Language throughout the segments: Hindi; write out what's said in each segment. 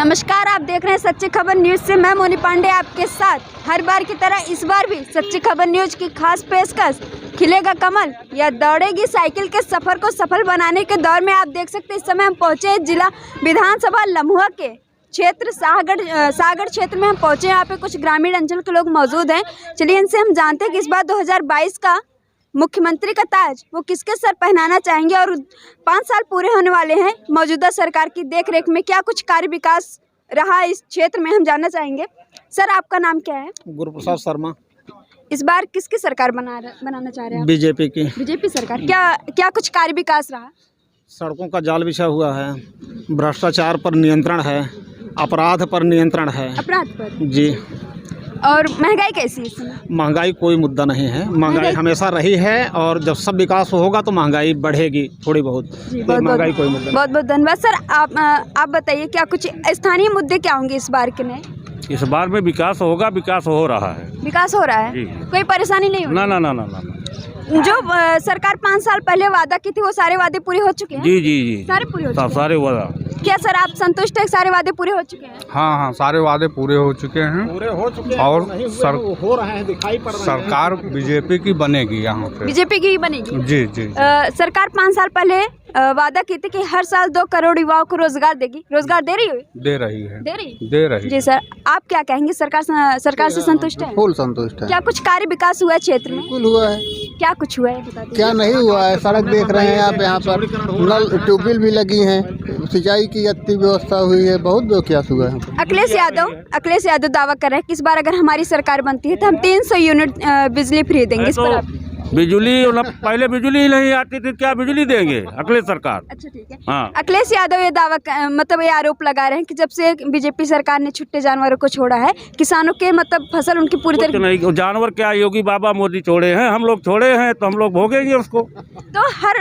नमस्कार, आप देख रहे हैं सच्ची खबर न्यूज से। मैं मोनी पांडे आपके साथ। हर बार की तरह इस बार भी सच्ची खबर न्यूज की खास पेशकश खिलेगा कमल या दौड़ेगी साइकिल के सफर को सफल बनाने के दौर में आप देख सकते हैं इस समय हम पहुंचे जिला विधानसभा लम्हुआ के क्षेत्र सागर क्षेत्र में हम पहुंचे। यहाँ पे कुछ ग्रामीण अंचल के लोग मौजूद हैं। चलिए इनसे हम जानते हैं कि इस बार 2022 का मुख्यमंत्री का ताज वो किसके सर पहनाना चाहेंगे और 5 साल पूरे होने वाले हैं मौजूदा सरकार की देखरेख में क्या कुछ कार्य विकास रहा इस क्षेत्र में, हम जानना चाहेंगे। सर, आपका नाम क्या है? गुरुप्रसाद शर्मा। इस बार किसकी सरकार बनाना चाह रहे हैं? बीजेपी की। बीजेपी सरकार। क्या कुछ कार्य विकास रहा? सड़कों का जाल बिछा हुआ है, भ्रष्टाचार पर नियंत्रण है, अपराध पर नियंत्रण है। अपराध पर जी। और महंगाई कैसी है इस समय? महंगाई कोई मुद्दा नहीं है। महंगाई हमेशा रही है और जब सब विकास होगा तो महंगाई बढ़ेगी थोड़ी बहुत। महंगाई कोई मुद्दा। बहुत बहुत धन्यवाद सर। आप बताइए क्या कुछ स्थानीय मुद्दे क्या होंगे इस बार के नए? इस बार में विकास होगा, विकास हो रहा है। विकास हो रहा है, कोई परेशानी नहीं होगी? ना। जो सरकार 5 साल पहले वादा की थी वो सारे वादे पूरे हो चुके हैं? जी सारे पूरे हो चुके हैं? सारे वादा। क्या सर आप संतुष्ट हैं? सारे वादे पूरे हो चुके हैं? हाँ, सारे वादे पूरे हो चुके हैं। और हो रहे हैं, दिखाई पड़ रहे हैं। सरकार बीजेपी की बनेगी यहाँ पे। बीजेपी की बनेगी? जी। सरकार 5 साल पहले वादा की थी कि हर साल 2 करोड़ युवाओं को रोजगार देगी। रोजगार दे रही है? दे रही। जी सर, आप क्या कहेंगे? सरकार से संतुष्ट है? फुल संतुष्ट है। क्या कुछ कार्य विकास हुआ है क्षेत्र में? फुल हुआ है। क्या कुछ हुआ है बता दीजिए। क्या नहीं हुआ है? सड़क देख रहे हैं आप, यहाँ पर नल ट्यूबवेल भी लगी हैं, सिंचाई की अच्छी व्यवस्था हुई है, बहुत विकास हुआ है। अखिलेश यादव दावा कर रहे हैं कि इस बार अगर हमारी सरकार बनती है तो हम 300 यूनिट बिजली फ्री देंगे। इस पर बिजली पहले बिजली ही नहीं आती थी, क्या बिजली देंगे अखिलेश सरकार? अच्छा ठीक है। हाँ। अखिलेश यादव ये दावा ये आरोप लगा रहे हैं कि जब से बीजेपी सरकार ने छुट्टे जानवरों को छोड़ा है किसानों के फसल उनकी पूरी तरह नहीं। जानवर क्या योगी बाबा मोदी छोड़े हैं, हम लोग छोड़े हैं तो हम लोग भोगेंगे उसको। तो हर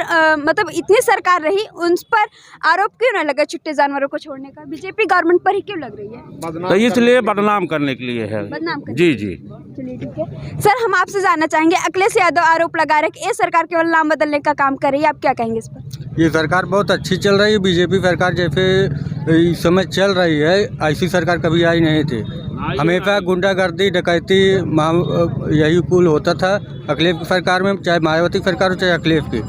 इतनी सरकार रही उन पर आरोप क्यों न लगा छुट्टे जानवरों को छोड़ने का? बीजेपी गवर्नमेंट पर ही क्यों लग रही है? तो इसलिए बदनाम करने के लिए है। बदनाम जी। चलिए ठीक है सर, हम आपसे जानना चाहेंगे अखिलेश यादव आरोप लगा रहे हैं कि ये सरकार केवल नाम बदलने का काम कर रही है, आप क्या कहेंगे इस पर? ये सरकार बहुत अच्छी चल रही है। बीजेपी सरकार जैसे इस समय चल रही है ऐसी सरकार कभी आई नहीं थी। हमेशा गुंडागर्दी डकैती यही कुल होता था अखिलेश की सरकार में, चाहे मायावती सरकार हो चाहे अखिलेश की।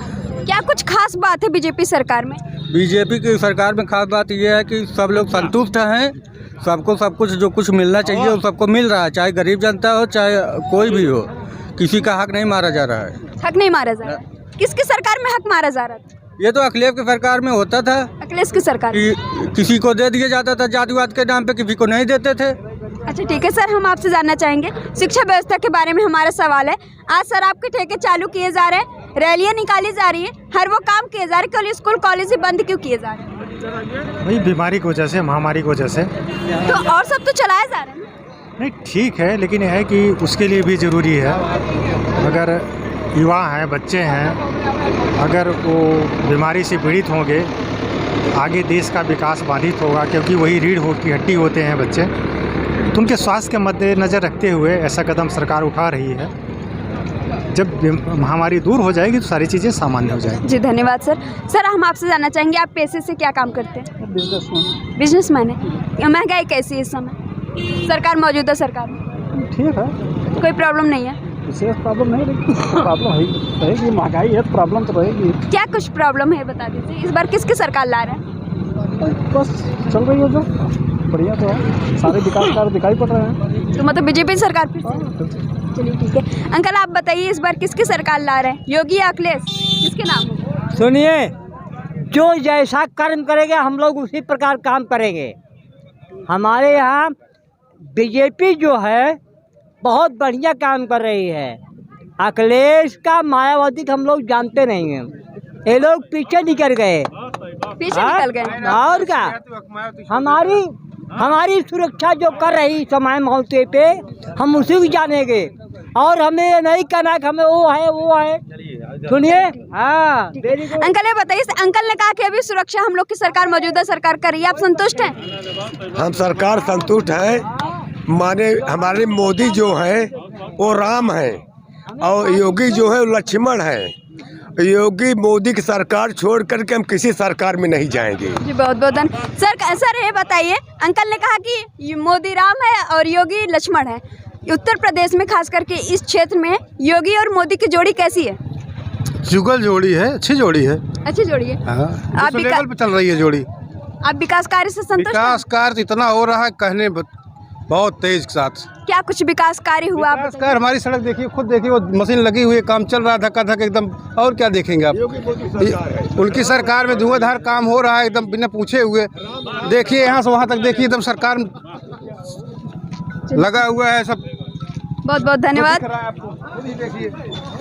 क्या कुछ खास बात है बीजेपी सरकार में? बीजेपी की सरकार में खास बात यह है कि सब लोग संतुष्ट हैं। सबको सब कुछ जो कुछ मिलना चाहिए वो सबको मिल रहा है, चाहे गरीब जनता हो चाहे कोई भी हो। किसी का हक नहीं मारा जा रहा है। हक नहीं मारा जा रहा है? किसकी सरकार में हक मारा जा रहा था? ये तो अखिलेश की सरकार में होता था। अखिलेश की सरकार किसी को दे दिया जाता था जातिवाद के नाम पे, किसी को नहीं देते थे। अच्छा ठीक है सर, हम आपसे जानना चाहेंगे शिक्षा व्यवस्था के बारे में हमारा सवाल है। आज सर आपके ठेके चालू किए जा रहे हैं, रैलियां निकाली जा रही है, हर वो काम किए जा रहे हैं, केवल स्कूल कॉलेज ही बंद क्यों किए जा रहे हैं? वही बीमारी की वजह से, महामारी की वजह से। तो और सब तो चलाया जा रहा है। नहीं ठीक है, लेकिन यह है कि उसके लिए भी ज़रूरी है। अगर युवा हैं, बच्चे हैं, अगर वो बीमारी से पीड़ित होंगे आगे देश का विकास बाधित होगा, क्योंकि वही रीढ़ की हड्डी होते हैं बच्चे। तो उनके स्वास्थ्य के मद्देनज़र रखते हुए ऐसा कदम सरकार उठा रही है। जब महामारी दूर हो जाएगी तो सारी चीज़ें सामान्य हो जाएगी। जी धन्यवाद सर। सर हम आपसे जानना चाहेंगे आप पेशे से क्या काम करते हैं? बिजनेसमैन है। महंगाई कैसी है इस समय सरकार, मौजूदा सरकार में? ठीक है, कोई प्रॉब्लम नहीं है? विशेष प्रॉब्लम नहीं, लेकिन प्रॉब्लम रहेगी, महंगाई है, प्रॉब्लम तो रहेगी। क्या कुछ प्रॉब्लम है बता दीजिए। इस बार किसकी सरकार ला रहा है? बस चल रही है जो बढ़िया तो है, सारे विकास कार्य दिखाई पड़ रहे हैं। तो बीजेपी सरकार फिर से? चलिए ठीक है। अंकल आप बताइए इस बार किसकी सरकार ला रहे हैं, योगी या अखिलेश, किसके नाम हो? सुनिए, जो जैसा कर्म करेंगे हम लोग उसी प्रकार काम करेंगे। हमारे यहाँ बीजेपी जो है बहुत बढ़िया काम कर रही है। अखिलेश का मायावती का हम लोग जानते नहीं हैं, ये लोग पीछे निकल गए। निकल गए और क्या? हमारी सुरक्षा जो कर रही समय मौके पे हम उसी को जानेंगे, और हमें ये नहीं कहना कि हमें वो है। सुनिए, हाँ अंकल ये बताइए, अंकल ने कहा कि अभी सुरक्षा हम लोग की सरकार, मौजूदा सरकार कर रही है, आप संतुष्ट हैं? हम सरकार संतुष्ट है। माने हमारे मोदी जो है वो राम है और योगी जो है वो लक्ष्मण है, योगी मोदी की सरकार छोड़ करके हम किसी सरकार में नहीं जाएंगे। जी बहुत बहुत धन्यवाद। सर ये बताइए, अंकल ने कहा कि मोदी राम है और योगी लक्ष्मण है। उत्तर प्रदेश में खास करके इस क्षेत्र में योगी और मोदी की जोड़ी कैसी है? जुगल जोड़ी है, अच्छी जोड़ी है। अच्छी जोड़ी है। आप लेवल पे चल रही है जोड़ी। आप विकास कार्य से संतुष्ट हैं? विकास कार्य इतना हो रहा है कहने बहुत तेज के साथ। क्या कुछ विकास कार्य हुआ? आप विकास कार्य, हमारी सड़क देखिए, खुद देखिए, वो मशीन लगी हुई है, काम चल रहा है धक्का धक एकदम। और क्या देखेंगे आप? उनकी सरकार में धुआंधार काम हो रहा है एकदम बिना पूछे हुए। देखिए यहाँ से वहाँ तक देखिए, एकदम सरकार लगा हुआ है सब। बहुत बहुत धन्यवाद।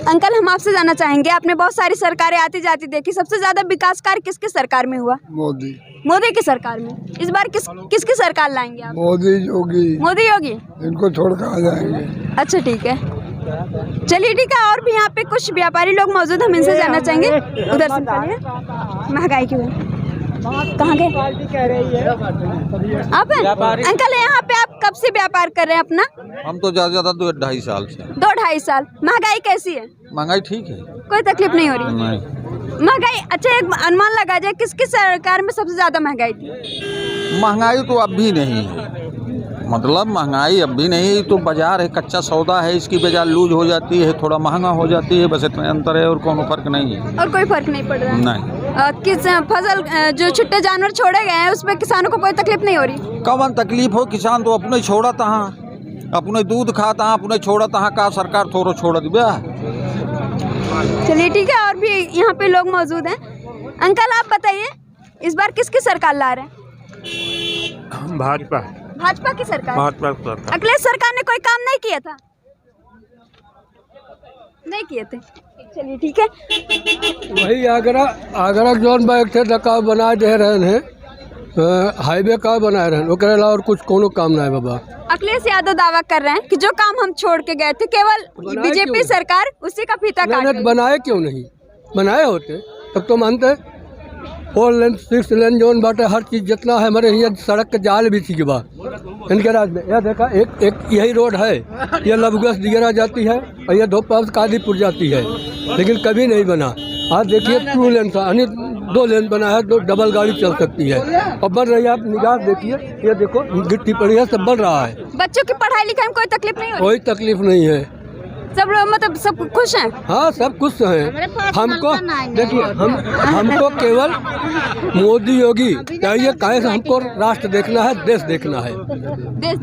अंकल हम आपसे जानना चाहेंगे, आपने बहुत सारी सरकारें आती जाती देखी, सबसे ज्यादा विकास कार्य किसकी सरकार में हुआ? मोदी की सरकार में। इस बार किसकी सरकार लाएंगे आप? मोदी योगी। मोदी योगी, इनको छोड़ कर आ जाएंगे। अच्छा ठीक है, चलिए ठीक है। और भी यहाँ पे कुछ व्यापारी लोग मौजूद, हम इनसे जानना चाहेंगे। उधर से निकलिए। महंगाई की वजह कहाँ गए आप? अंकल यहाँ पे आप कब से व्यापार कर रहे हैं अपना? हम तो ज्यादा 2-2.5 साल से। 2-2.5 साल। महंगाई कैसी है? महंगाई ठीक है, कोई तकलीफ नहीं हो रही? नहीं। महंगाई, अच्छा एक अनुमान लगा जाए किसकी सरकार में सबसे ज्यादा महंगाई थी? महंगाई तो अब भी नहीं है, मतलब महंगाई अब भी नहीं। तो बाजार है, कच्चा सौदा है, इसकी बाजार लूज हो जाती है, थोड़ा महंगा हो जाती है, बस इतना अंतर है और कोनो फर्क नहीं है। और कोई फर्क नहीं पड़ रहा? नहीं। किस फसल जो छुट्टे जानवर छोड़े गए हैं उसमें किसानों को कोई तकलीफ नहीं हो रही? कौन तकलीफ हो, किसान तो अपने छोड़ा तहाँ, अपने दूध खाता, अपने छोड़ा तहाँ का सरकार थोड़ा छोड़ दिया। चलिए ठीक है। और भी यहाँ पे लोग मौजूद हैं। अंकल आप बताइए, इस बार किसकी सरकार ला रहे हैं? भाजपा की सरकार। अखिलेश सरकार ने कोई काम नहीं किया था? नहीं किए थे। चलिए ठीक है। वही आगरा जोन बाइक थे धक्का बना दे रहे हैं, हाईवे का बना रहे हैं, ओकरे अलावा और कुछ कोनो काम ना है बाबा। अखिलेश यादव दावा कर रहे हैं कि जो काम हम छोड़ के गए थे केवल बीजेपी सरकार उसी का फीता काट रही है। बनाए क्यों नहीं? बनाए होते तब तो मानते। 4 लेन 6 लेन जोन बाटे, हर चीज जितना है हमारे यहाँ सड़क के जाल भी थी के बाद इनके राज में। यह देखा एक यही रोड है, यह लबगस दिगरा जाती है और यह धोपाल कादीपुर जाती है, लेकिन कभी नहीं बना। आज देखिए 2 लेन था, 2 लेन बना है, 2 डबल गाड़ी चल सकती है और बन रही है। आप निगाह देखिए, ये देखो गिट्टी पड़ी है, सब बन रहा है। बच्चों की पढ़ाई लिखाई में कोई तकलीफ नहीं हो रही? कोई तकलीफ नहीं है, सब लोग मतलब सब खुश हैं? हाँ सब खुश हैं। हमको देखिए, हमको केवल मोदी योगी चाहिए, काहे से हमको राष्ट्र देखना है, देश देखना है, देश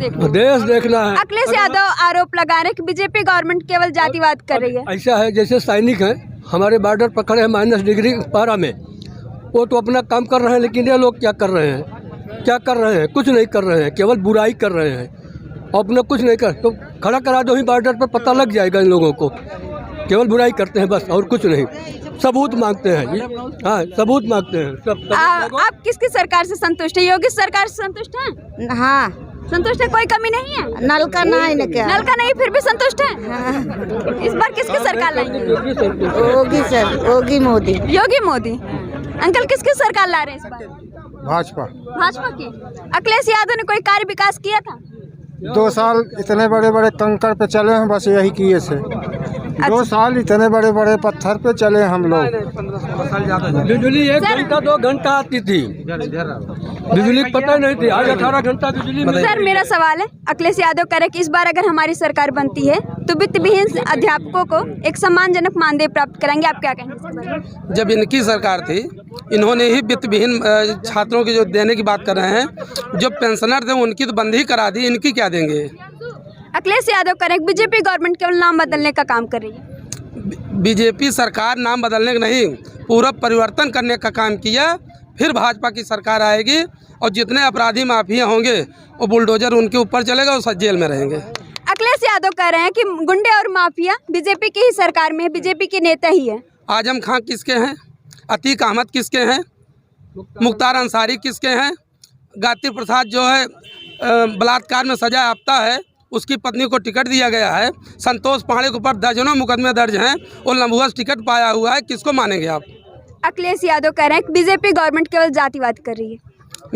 देखना है। अखिलेश यादव आरोप लगा रहे हैं कि बीजेपी गवर्नमेंट केवल जातिवाद कर रही है। ऐसा है जैसे सैनिक हैं हमारे बॉर्डर पर खड़े हैं -डिग्री पारा में, वो तो अपना काम कर रहे हैं, लेकिन ये लोग क्या कर रहे हैं? क्या कर रहे हैं? कुछ नहीं कर रहे हैं, केवल बुराई कर रहे हैं। अपने कुछ नहीं कर, तो खड़ा करा दो ही बॉर्डर पर, पता लग जाएगा इन लोगों को। केवल बुराई करते हैं बस, और कुछ नहीं। सबूत मांगते हैं। हाँ सबूत मांगते हैं सब। आप किसकी सरकार से संतुष्ट है? योगी सरकार से संतुष्ट हैं? हाँ संतुष्ट है, कोई कमी नहीं है? नल का नहीं न क्या? नल का नहीं, फिर भी संतुष्ट है? हाँ। इस बार किसकी सरकार लाएंगे? योगी सर, योगी मोदी। योगी मोदी। अंकल किसकी सरकार ला रहे हैं इस बार? भाजपा की। अखिलेश यादव ने कोई कार्य विकास किया था? 2 साल इतने बड़े बड़े कंकड़ पे चले हैं, बस यही किए से। 2 साल इतने बड़े बड़े पत्थर पे चले हम लोग। बिजली 1 घंटा 2 घंटा आती थी, बिजली पता नहीं थी, आज 18 घंटा बिजली। सर मेरा सवाल है, अखिलेश यादव कह रहे कि इस बार अगर हमारी सरकार बनती है तो वित्त विहीन अध्यापकों को एक सम्मानजनक मानदेय प्राप्त कराएंगे, आप क्या कहेंगे? जब इनकी सरकार थी, इन्होंने ही वित्त विहीन छात्रों की जो देने की बात कर रहे हैं, जो पेंशनर थे उनकी तो बंद ही करा दी, इनकी क्या देंगे? अखिलेश यादव कह रहे हैं बीजेपी गवर्नमेंट केवल नाम बदलने का काम कर रही है। बीजेपी सरकार नाम बदलने का नहीं, पूरा परिवर्तन करने का काम किया। फिर भाजपा की सरकार आएगी और जितने अपराधी माफिया होंगे वो बुलडोजर उनके ऊपर चलेगा, वो जेल में रहेंगे। अखिलेश यादव कह रहे हैं कि गुंडे और माफिया बीजेपी की ही सरकार में है, बीजेपी के नेता ही है। आजम खां किसके हैं? अतीक अहमद किसके हैं? मुख्तार अंसारी किसके हैं? गाती प्रसाद जो है बलात्कार में सजा याफ्ता है, उसकी पत्नी को टिकट दिया गया है। संतोष पांडे के ऊपर दर्जनों मुकदमे दर्ज हैं, वो लंबुआस टिकट पाया हुआ है, किसको मानेंगे आप? अखिलेश यादव कह रहे हैं कि बीजेपी गवर्नमेंट केवल जातिवाद कर रही है।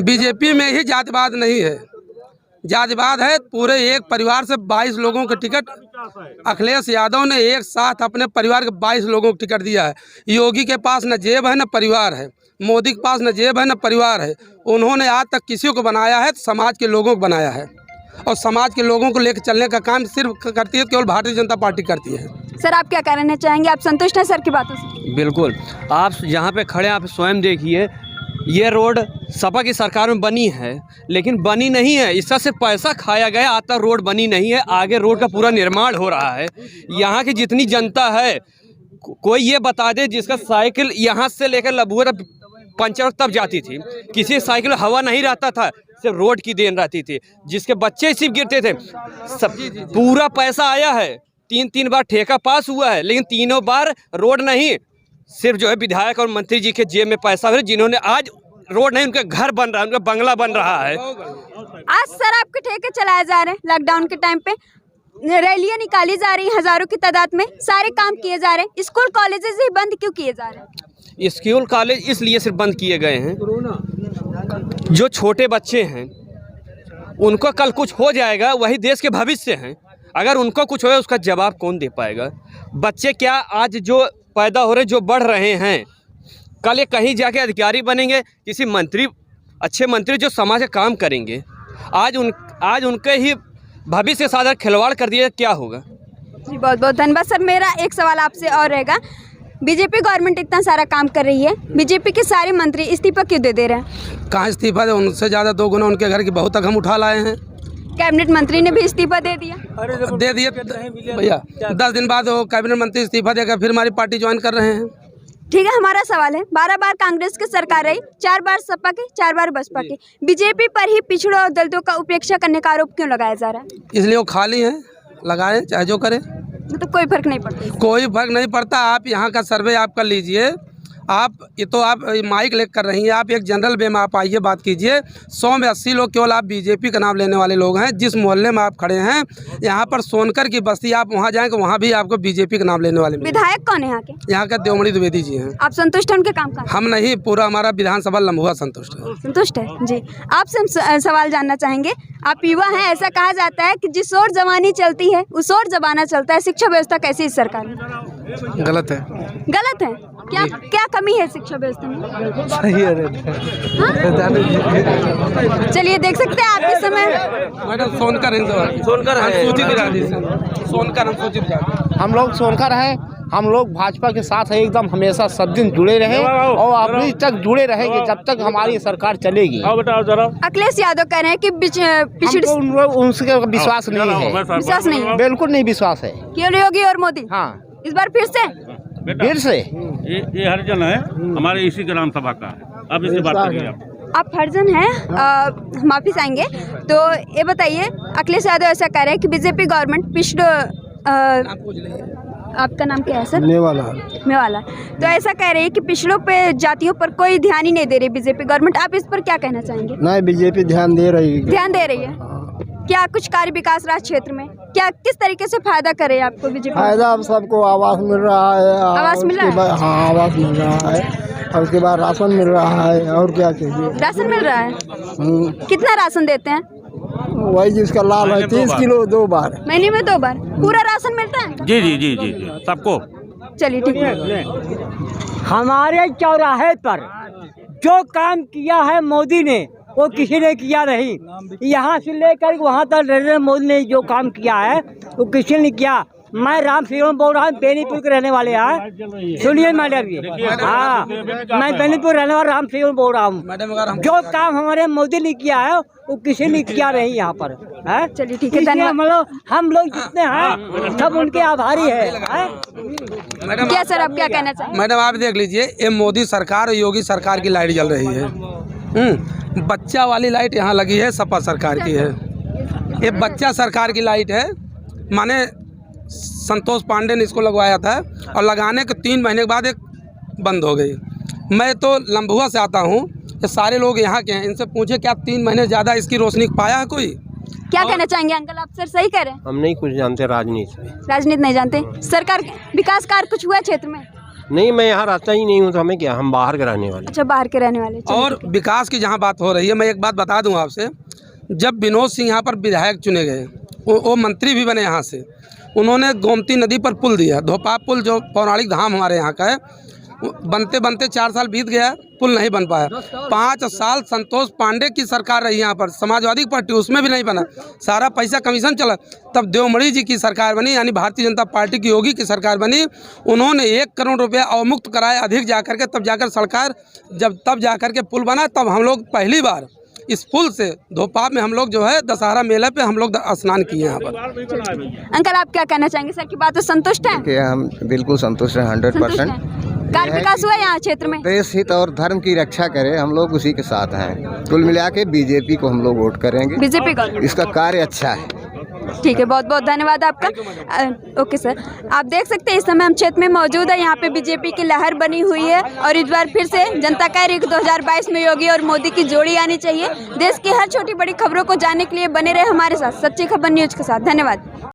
बीजेपी में ही जातिवाद नहीं है, जातिवाद है पूरे एक परिवार से 22 लोगों के टिकट अखिलेश यादव ने एक साथ अपने परिवार के 22 लोगों को टिकट दिया है। योगी के पास न जेब है न परिवार है, मोदी के पास न जेब है न परिवार है। उन्होंने आज तक किसी को बनाया है, समाज के लोगों को बनाया है, और समाज के लोगों को लेकर चलने का काम सिर्फ करती है केवल भारतीय जनता पार्टी करती है। सर आप क्या कहना चाहेंगे, आप संतुष्ट हैं सर की बातों से? बिल्कुल, आप यहाँ पे खड़े आप स्वयं देखिए, ये रोड सपा की सरकार में बनी है लेकिन बनी नहीं है, इसका सिर्फ पैसा खाया गया, आज तक रोड बनी नहीं है। आगे रोड का पूरा निर्माण हो रहा है। यहाँ की जितनी जनता है, कोई ये बता दे जिसका साइकिल यहाँ से लेकर लबुआ पंचर तब जाती थी, किसी साइकिल में हवा नहीं रहता था, सिर्फ रोड की देन रहती थी, जिसके बच्चे सिर्फ गिरते थे। सब पूरा पैसा आया है, 3 बार ठेका पास हुआ है, लेकिन तीनों बार रोड नहीं, सिर्फ जो है विधायक और मंत्री जी के जेब में पैसा है, जिन्होंने आज रोड नहीं, उनका घर बन रहा है, उनका बंगला बन रहा है। आज सर आपके ठेके चलाए जा रहे हैं, लॉकडाउन के टाइम पे रैलियां निकाली जा रही हैं हजारों की तादाद में, सारे काम किए जा रहे हैं, स्कूल कॉलेजेस ही बंद क्यों किए जा रहे हैं? स्कूल कॉलेज इसलिए सिर्फ बंद किए गए हैं, जो छोटे बच्चे हैं उनको कल कुछ हो जाएगा, वही देश के भविष्य हैं। अगर उनको कुछ हो उसका जवाब कौन दे पाएगा? बच्चे क्या आज जो पैदा हो रहे, जो बढ़ रहे हैं, कल ये कहीं जाके अधिकारी बनेंगे, किसी मंत्री, अच्छे मंत्री जो समाज का काम करेंगे, आज उनके ही भविष्य के साथ खिलवाड़ कर दिया, क्या होगा? जी बहुत बहुत धन्यवाद सर। मेरा एक सवाल आपसे और रहेगा, बीजेपी गवर्नमेंट इतना सारा काम कर रही है, बीजेपी के सारे मंत्री इस्तीफा क्यों दे रहे हैं? कहाँ इस्तीफा दे, उनसे ज़्यादा 2 गुना उनके घर की बहू तक हम उठा लाए हैं। कैबिनेट मंत्री ने भी इस्तीफा दे दिया। दे दिए भैया, 10 दिन बाद वो कैबिनेट मंत्री इस्तीफा देकर फिर हमारी पार्टी ज्वाइन कर रहे हैं। ठीक है, हमारा सवाल है, 12 बार कांग्रेस की सरकार रही, 4 बार सपा की, 4 बार बसपा की, बीजेपी पर ही पिछड़ों और दलितों का उपेक्षा करने का आरोप क्यों लगाया जा रहा है? इसलिए वो खाली हैं, लगाए चाहे जो करे, तो कोई फर्क नहीं पड़ता। कोई फर्क नहीं पड़ता। आप यहाँ का सर्वे आप कर लीजिए, आप ये तो आप माइक लेकर कर रही हैं, आप एक जनरल वे में आप आइए, बात कीजिए। 100 में 80 लोग केवल आप बीजेपी का नाम लेने वाले लोग हैं। जिस मोहल्ले में आप खड़े हैं, यहाँ पर सोनकर की बस्ती, आप वहाँ जाएंगे, वहाँ भी आपको बीजेपी का नाम लेने वाले। विधायक कौन है यहाँ के? यहाँ का देवमणि द्विवेदी जी हैं। आप संतुष्ट हैं उनके काम का? हम नहीं, पूरा हमारा विधानसभा लम्बुआ संतुष्ट है। संतुष्ट है जी। आपसे हम सवाल जानना चाहेंगे, आप युवा हैं, ऐसा कहा जाता है कि जिस ओर जवानी चलती है उस ओर जमाना चलता है, शिक्षा व्यवस्था कैसी है सरकार में? गलत है। गलत है? क्या कमी है शिक्षा व्यवस्था में? सही है। चलिए देख सकते हैं आपके समय मैडम सोनकर हम लोग सोनकर हैं, हम लोग भाजपा के साथ है, एकदम हमेशा सब दिन जुड़े रहे और अभी तक जुड़े रहेंगे जब तक हमारी सरकार चलेगी। अखिलेश यादव कह रहे हैं कि उनसे विश्वास नहीं है, विश्वास नहीं है, बिल्कुल नहीं विश्वास है। केवल योगी और मोदी? हाँ, इस बार फिर से ये हरिजन है हमारे इसी ग्राम सभा का। अब इससे बात करिए आप हरिजन हैं, माफी चाहेंगे। तो ये बताइए, अखिलेश यादव ऐसा कह रहे हैं कि बीजेपी गवर्नमेंट पिछड़ों, आपका नाम क्या है सर? मेवाला। तो ऐसा कह रहे हैं कि पिछड़ों पे, जातियों पर कोई ध्यान ही नहीं दे रही बीजेपी गवर्नमेंट, आप इस पर क्या कहना चाहेंगे? नहीं, बीजेपी ध्यान दे रही है। क्या कुछ कार्य विकास रहा क्षेत्र में? क्या किस तरीके से फायदा करे आपको बीजेपी? फायदा अब सबको आवास मिल रहा है। आवास मिल रहा है? हाँ, आवास मिल रहा है, और उसके बाद राशन मिल रहा है, और क्या चाहिए? राशन मिल रहा है? कितना राशन देते हैं? वही जिसका लाभ है, 30 किलो 2 बार, महीने में 2 बार पूरा राशन मिलता है? जी जी जी जी जी सबको। चलिए ठीक है। हमारे चौराहे पर जो काम किया है मोदी ने, वो किसी ने किया नहीं। यहाँ से लेकर वहाँ तक नरेंद्र मोदी ने जो काम किया है वो किसी ने किया। मैं राम सिंह बोल रहा हूँ, बेनीपुर के रहने वाले हैं, सुनिए मैडम जी। हाँ, मैं बेनीपुर रहने वाला राम सिंह बोल रहा हूँ। जो काम हमारे मोदी ने किया है वो किसी ने किया नहीं यहाँ पर है। चलिए ठीक है, धन्यवाद। हम लोग जितने हैं सब उनके आभारी है। क्या सर आप क्या कहना चाहेंगे? मैडम आप देख लीजिए, ये मोदी सरकार और योगी सरकार की लाइट जल रही है। बच्चा वाली लाइट यहाँ लगी है, सपा सरकार की है। ये बच्चा सरकार की लाइट है, माने संतोष पांडे ने इसको लगवाया था और लगाने के 3 महीने के बाद एक बंद हो गई। मैं तो लम्बुआ से आता हूँ, ये सारे लोग यहाँ के हैं, इनसे पूछे क्या 3 महीने ज़्यादा इसकी रोशनी पाया है कोई? क्या कहना चाहेंगे अंकल आप? सर सही कह रहे हैं। हम नहीं कुछ जानते राजनीति नहीं जानते। सरकार विकास कार्य कुछ हुआ क्षेत्र में? नहीं, मैं यहाँ रहता ही नहीं हूँ, तो हमें क्या, हम बाहर के रहने वाले। अच्छा, बाहर के रहने वाले। और विकास की जहाँ बात हो रही है, मैं एक बात बता दूँ आपसे, जब विनोद सिंह यहाँ पर विधायक चुने गए, वो मंत्री भी बने यहाँ से, उन्होंने गोमती नदी पर पुल दिया, धोपा पुल जो पौराणिक धाम हमारे यहाँ का है, बनते बनते 4 साल बीत गया, पुल नहीं बन पाया। 5 साल संतोष पांडे की सरकार रही यहाँ पर, समाजवादी पार्टी, उसमें भी नहीं बना, सारा पैसा कमीशन चला। तब देवमणि जी की सरकार बनी, यानी भारतीय जनता पार्टी की योगी की सरकार बनी, उन्होंने 1 करोड़ रुपया अवमुक्त कराया अधिक जाकर के, तब जाकर सरकार तब जाकर के पुल बना। तब हम लोग पहली बार इस पुल से धोपाप में हम लोग जो है दशहरा मेला पे हम लोग स्नान किए यहाँ पर। अंकल आप क्या कहना चाहेंगे? सर की बात से संतुष्ट हैं? हम बिल्कुल संतुष्ट हैं, 100%। कार विकास हुआ यहाँ क्षेत्र में? देश हित और धर्म की रक्षा करे, हम लोग उसी के साथ हैं। कुल मिला के बीजेपी को हम लोग वोट करेंगे। बीजेपी को? इसका कार्य अच्छा है। ठीक है, बहुत बहुत धन्यवाद आपका। ओके सर, आप देख सकते हैं इस समय हम क्षेत्र में मौजूद है। यहाँ पे बीजेपी की लहर बनी हुई है और इस बार फिर से जनता कह रही है कि 2022 में योगी और मोदी की जोड़ी आनी चाहिए। देश की हर छोटी बड़ी खबरों को जानने के लिए बने रहे हमारे साथ सच्ची खबर न्यूज के साथ। धन्यवाद।